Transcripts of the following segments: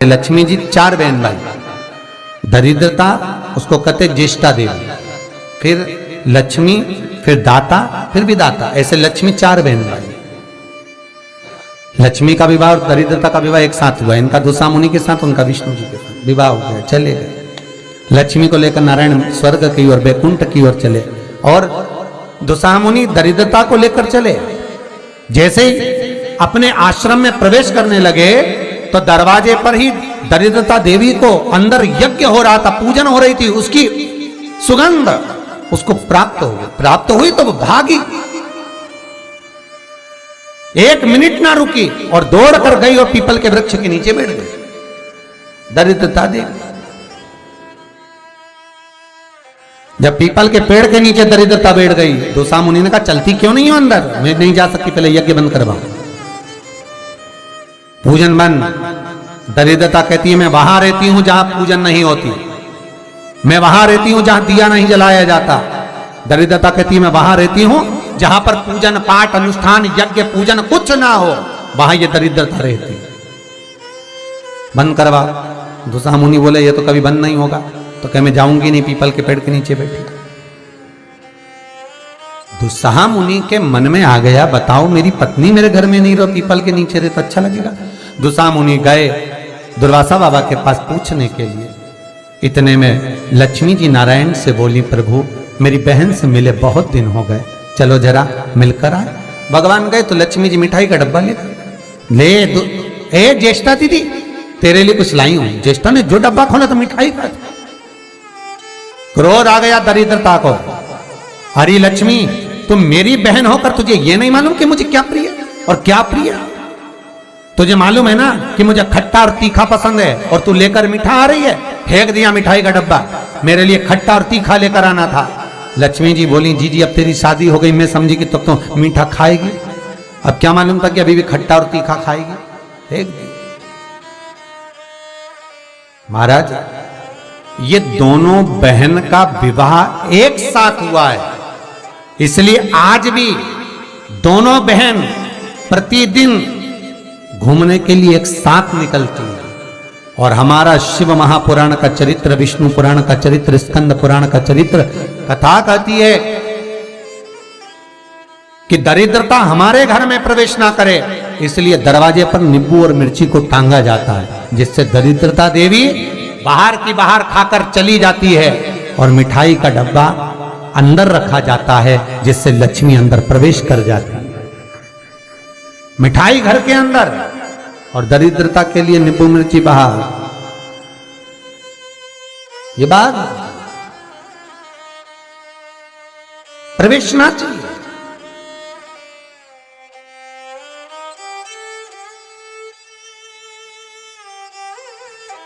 लक्ष्मी जी 4 बहन भाई, दरिद्रता उसको कहते ज्येष्ठा देवी, फिर लक्ष्मी, फिर दाता, फिर विदाता, ऐसे लक्ष्मी 4 बहन भाई। लक्ष्मी का विवाह और दरिद्रता का विवाह एक साथ हुआ, इनका दुसा मुनि के साथ, उनका विष्णु जी के साथ विवाह हो गया, चले गए। लक्ष्मी को लेकर नारायण स्वर्ग की ओर, बैकुंठ की ओर चले, और दुसा मुनि दरिद्रता को लेकर चले। जैसे ही अपने आश्रम में प्रवेश करने लगे तो दरवाजे पर ही दरिद्रता देवी को अंदर यज्ञ हो रहा था, पूजन हो रही थी, उसकी सुगंध उसको प्राप्त हो गई। प्राप्त हुई तो वो भागी, 1 मिनट ना रुकी और दौड़ कर गई और पीपल के वृक्ष के नीचे बैठ गई दरिद्रता देवी। जब पीपल के पेड़ के नीचे दरिद्रता बैठ गई, दुसा मुनि ने कहा चलती क्यों नहीं हो अंदर, मैं नहीं जा सकती, पहले यज्ञ बंद करवाओ, पूजन बंद। दरिद्रता कहती है मैं वहां रहती हूं जहां पूजन नहीं होती, मैं वहां रहती हूं जहां दिया नहीं जलाया जाता। दरिद्रता कहती है मैं वहां रहती हूं जहां पर पूजन पाठ अनुष्ठान यज्ञ पूजन कुछ ना हो, वहां ये दरिद्रता रहती। बंद करवा। दुसा मुनि बोले ये तो कभी बंद नहीं होगा, तो कह मैं जाऊंगी नहीं, पीपल के पेड़ के नीचे बैठी। दुस्साह मुनि के मन में आ गया, बताओ मेरी पत्नी मेरे घर में नहीं रहो, पीपल के नीचे रहे तो अच्छा लगेगा। दुस्साह मुनि गए दुर्वासा बाबा के पास पूछने के लिए। इतने में लक्ष्मी जी नारायण से बोली, प्रभु मेरी बहन से मिले बहुत दिन हो गए, चलो जरा मिलकर आए। भगवान गए तो लक्ष्मी जी मिठाई का डब्बा ले ए ज्येष्ठा दीदी तेरे लिए कुछ लाई हूं। ज्येष्ठा ने जो डब्बा खोला तो मिठाई का। क्रोध आ गया दरिद्रता को, हरी लक्ष्मी तुम मेरी बहन होकर तुझे ये नहीं मालूम कि मुझे क्या प्रिय और क्या प्रिय? तुझे मालूम है ना कि मुझे खट्टा और तीखा पसंद है, और तू लेकर मीठा आ रही है। फेंक दिया मिठाई का डब्बा, मेरे लिए खट्टा और तीखा लेकर आना था। लक्ष्मी जी बोली, जी जी अब तेरी शादी हो गई, मैं समझी कि तब तो मीठा खाएगी, अब क्या मालूम था कि अभी भी खट्टा और तीखा खाएगी। फेंक दी। महाराज ये दोनों बहन का विवाह एक साथ हुआ है, इसलिए आज भी दोनों बहन प्रतिदिन घूमने के लिए एक साथ निकलती है। और हमारा शिव महापुराण का चरित्र, विष्णु पुराण का चरित्र, स्कंद पुराण का चरित्र कथा कहती है कि दरिद्रता हमारे घर में प्रवेश ना करे, इसलिए दरवाजे पर नींबू और मिर्ची को टांगा जाता है, जिससे दरिद्रता देवी बाहर की बाहर खाकर चली जाती है, और मिठाई का डब्बा अंदर रखा जाता है, जिससे लक्ष्मी अंदर प्रवेश कर जाती है। मिठाई घर के अंदर और दरिद्रता के लिए नींबू मिर्ची बाहर। ये बात प्रवेश ना चाहिए।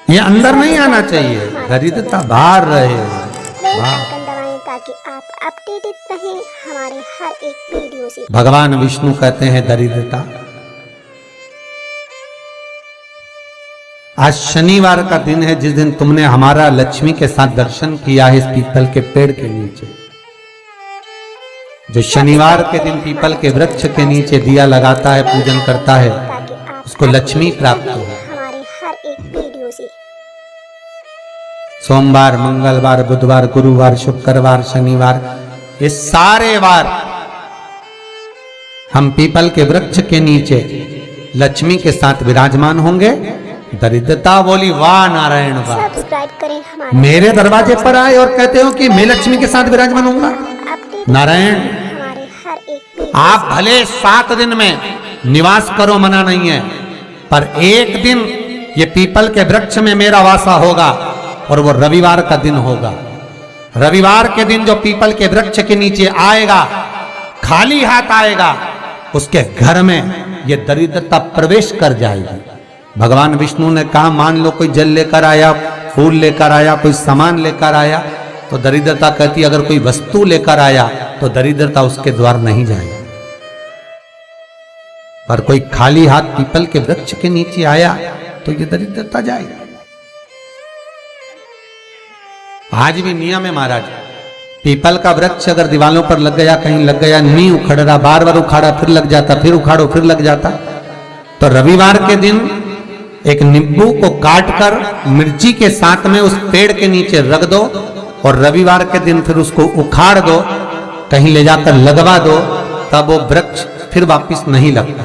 ये अंदर नहीं आना चाहिए, दरिद्रता बाहर रहे। ताकि आप अपडेटेड रहें हमारे हर एक वीडियो से। भगवान विष्णु कहते हैं दरिद्रता। आज शनिवार का दिन है, जिस दिन तुमने हमारा लक्ष्मी के साथ दर्शन किया है इस पीपल के पेड़ के नीचे। जो शनिवार के दिन पीपल के वृक्ष के नीचे दिया लगाता है, पूजन करता है, उसको लक्ष्मी प्राप्त हो। हमारे हर एक वीडियो से सोमवार, मंगलवार, बुधवार, गुरुवार, शुक्रवार, शनिवार, ये सारे वार हम पीपल के वृक्ष के नीचे लक्ष्मी के साथ विराजमान होंगे। दरिद्रता बोली, वाह नारायण वाह, सब्सक्राइब करें हमारे मेरे दरवाजे पर आए और कहते हो कि मैं लक्ष्मी के साथ विराजमान होऊंगा। नारायण हमारे हर एक आप भले 7 दिन में निवास करो, मना नहीं है, पर एक दिन ये पीपल के वृक्ष में मेरा वासा होगा, और वो रविवार का दिन होगा। रविवार के दिन जो पीपल के वृक्ष के नीचे आएगा, खाली हाथ आएगा, उसके घर में ये दरिद्रता प्रवेश कर जाएगी। भगवान विष्णु ने कहा, मान लो कोई जल लेकर आया, फूल लेकर आया, कोई सामान लेकर आया, तो दरिद्रता कहती अगर कोई वस्तु लेकर आया तो दरिद्रता उसके द्वार नहीं जाएगी। पर कोई खाली हाथ पीपल के वृक्ष के नीचे आया तो ये दरिद्रता जाएगी। आज भी नियम है महाराज, पीपल का वृक्ष अगर दीवालों पर लग गया, कहीं लग गया, नहीं उखड़ रहा, बार बार उखाड़ा फिर लग जाता, फिर उखाड़ो फिर लग जाता, तो रविवार के दिन एक नींबू को काटकर मिर्ची के साथ में उस पेड़ के नीचे रख दो और रविवार के दिन फिर उसको उखाड़ दो, कहीं ले जाकर लगवा दो, तब वो वृक्ष फिर वापस नहीं लगता।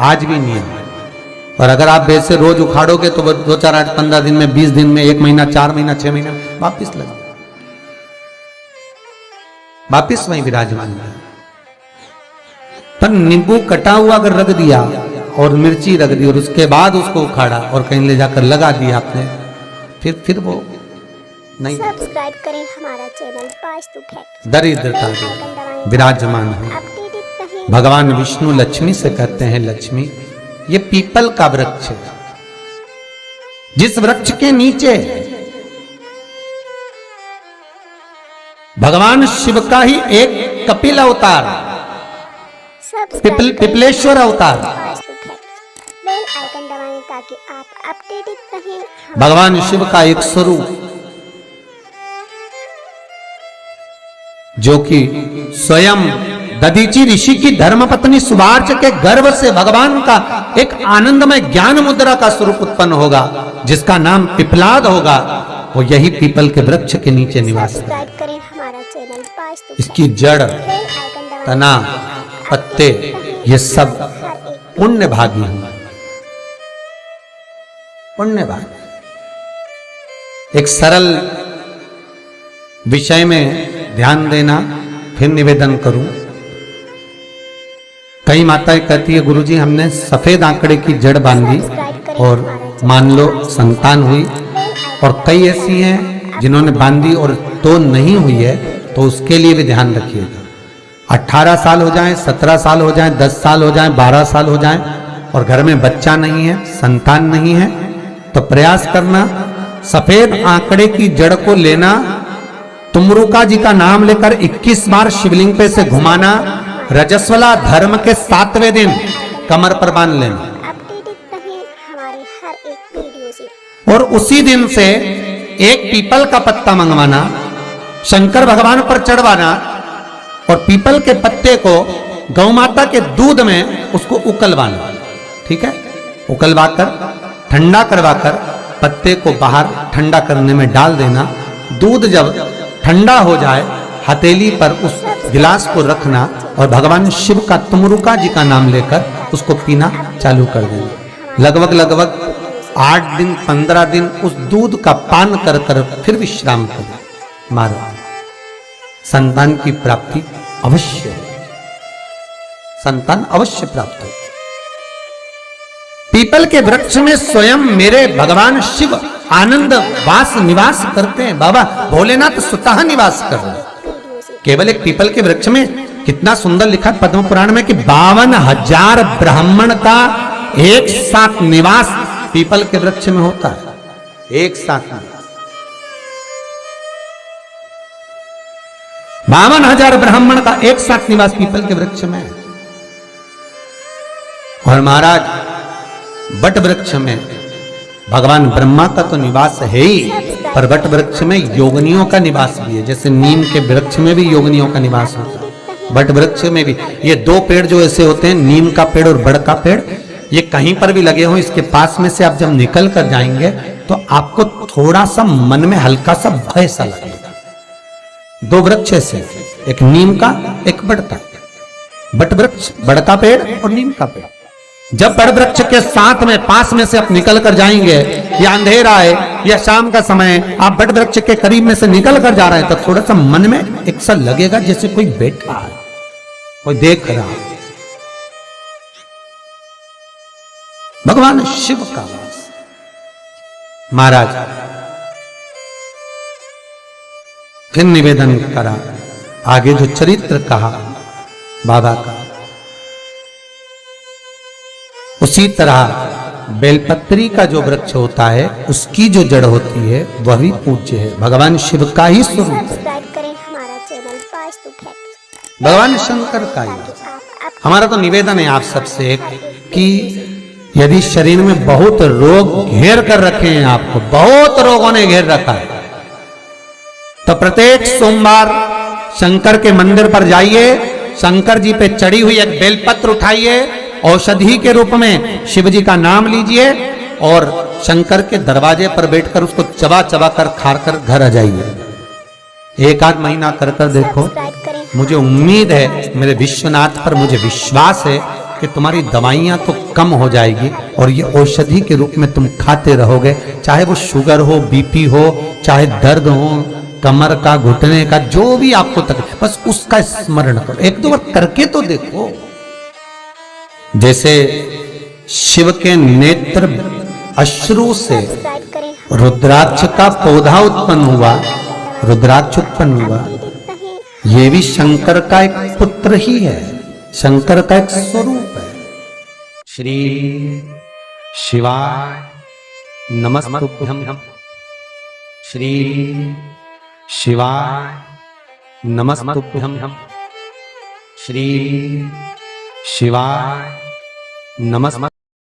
आज भी नियम है। और अगर आप वैसे रोज उखाड़ोगे तो वो 2, 4, 8, 15 दिन में, 20 दिन में, 1 महीना, 4 महीना, 6 महीना वापस लगे, वापस वहीं विराजमान है। पर नींबू कटा हुआ अगर रख दिया और मिर्ची रख दी और उसके बाद उसको उखाड़ा और कहीं ले जाकर लगा दिया आपने, फिर वो नहीं। सब्सक्राइब करें हमारा चैनल वास्तु फैक्ट। दरिद्रता विराजमान है। अपडेटेड रहें। भगवान विष्णु लक्ष्मी से कहते हैं, लक्ष्मी ये पीपल का वृक्ष है, जिस वृक्ष के नीचे भगवान शिव का ही एक कपिल अवतार, पिपलेश्वर अवतार, बेल आइकन दबाएं ताकि आप अपडेटेड रहें। भगवान शिव का एक स्वरूप जो कि स्वयं दधीचि ऋषि की धर्मपत्नी सुभार्च के गर्भ से भगवान का एक आनंदमय ज्ञान मुद्रा का स्वरूप उत्पन्न होगा, जिसका नाम पिपलाद होगा, वो यही पीपल के वृक्ष के नीचे निवास सब्सक्राइब करें हमारा चैनल वास्तु इसकी जड़, बेल आइकन दबाएं तना, पत्ते ये सब पुण्य भागी हैं, पुण्य भागी। एक सरल विषय में ध्यान देना, फिर निवेदन करूं। कई माताएं कहती है, गुरुजी हमने सफेद आंकड़े की जड़ बांधी और मान लो संतान हुई, और कई ऐसी हैं जिन्होंने बांधी और तो नहीं हुई है, तो उसके लिए भी ध्यान रखिएगा। 18 साल हो जाएं, 17 साल हो जाएं, 10 साल हो जाएं, 12 साल हो जाएं और घर में बच्चा नहीं है, संतान नहीं है, तो प्रयास करना सफेद आंकड़े की जड़ को लेना, तुमरुका जी का नाम लेकर 21 बार शिवलिंग पे से घुमाना, रजस्वला धर्म के 7वें दिन कमर पर बांध लेना, अपडेटेड रहें हमारे हर एक वीडियो से। और उसी दिन से एक पीपल का पत्ता मंगवाना, शंकर भगवान पर चढ़वाना, और पीपल के पत्ते को गौ माता के दूध में उसको उकलवाना, ठीक है, उकलवाकर ठंडा करवाकर पत्ते को बाहर ठंडा करने में डाल देना। दूध जब ठंडा हो जाए, हथेली पर उस गिलास को रखना और भगवान शिव का तुमरुका जी का नाम लेकर उसको पीना चालू कर देना। लगभग 8 दिन 15 दिन उस दूध का पान कर कर फिर विश्राम करो, मारो, संतान की प्राप्ति अवश्य है, संतान अवश्य प्राप्त हो। पीपल के वृक्ष में स्वयं मेरे भगवान शिव आनंद वास निवास करते हैं। बाबा भोलेनाथ स्वतः निवास कर रहे हैं केवल एक पीपल के वृक्ष में। कितना सुंदर लिखा पद्म पुराण में कि 52,000 ब्राह्मण का एक साथ निवास पीपल के वृक्ष में होता है, एक साथ में 52,000 ब्राह्मण का एक साथ निवास पीपल के वृक्ष में है। और महाराज वट वृक्ष में भगवान ब्रह्मा का तो निवास है ही, पर वट वृक्ष में योगनियों का निवास भी है। जैसे नीम के वृक्ष में भी योगनियों का निवास होता है, वट वृक्ष में भी। ये 2 पेड़ जो ऐसे होते हैं, नीम का पेड़ और बड़ का पेड़, ये कहीं पर भी लगे हो, इसके पास में से आप जब निकल कर जाएंगे तो आपको थोड़ा सा मन में हल्का सा भय सा लगेगा। 2 वृक्ष ऐसे, एक नीम का, एक बड़ का। वट वृक्ष, बड़ का पेड़ और नीम का पेड़। जब बड़ वृक्ष के साथ में पास में से आप निकल कर जाएंगे, या अंधेरा है या शाम का समय, आप बड़ वृक्ष के करीब में से निकल कर जा रहे हैं, तो थोड़ा सा मन में एक सा लगेगा जैसे कोई बैठा है, कोई देख रहा है। भगवान शिव का वास। महाराज फिर निवेदन करा, आगे जो चरित्र कहा बाबा का, उसी तरह बेलपत्री का जो वृक्ष होता है, उसकी जो जड़ होती है वह भी पूज्य है, भगवान शिव का ही स्वरूप है, सब्सक्राइब करें हमारा चैनल वास्तु फैक्ट। भगवान शंकर का ही। हमारा तो निवेदन है आप सबसे कि यदि शरीर में बहुत रोग घेर कर रखे हैं, आपको बहुत रोगों ने घेर रखा है, तो प्रत्येक सोमवार शंकर के मंदिर पर जाइए, शंकर जी पे चढ़ी हुई एक बेलपत्र उठाइए, औषधि के रूप में शिव जी का नाम लीजिए और शंकर के दरवाजे पर बैठकर उसको चबा चबा कर खा कर घर आ जाइए। एक आध महीना कर देखो। सब्सक्राइब करें। मुझे उम्मीद है, मेरे विश्वनाथ पर मुझे विश्वास है कि तुम्हारी दवाइयां तो कम हो जाएगी और ये औषधि के रूप में तुम खाते रहोगे। चाहे वो शुगर हो, बीपी हो, चाहे दर्द हो, कमर का, घुटने का, जो भी आपको तकलीफ, बस उसका स्मरण करो। एक दो बार करके तो देखो। जैसे शिव के नेत्र अश्रु से सब्सक्राइब करें। रुद्राक्ष का पौधा उत्पन्न हुआ, रुद्राक्ष उत्पन्न हुआ। अपडेटेड रहें। ये भी शंकर का एक पुत्र ही है, शंकर का एक स्वरूप है। श्री शिवाय नमस्तुभ्यं। श्री शिवाय नमस्तुभ्यं। श्री शिवाय नमस्तुभ्यं।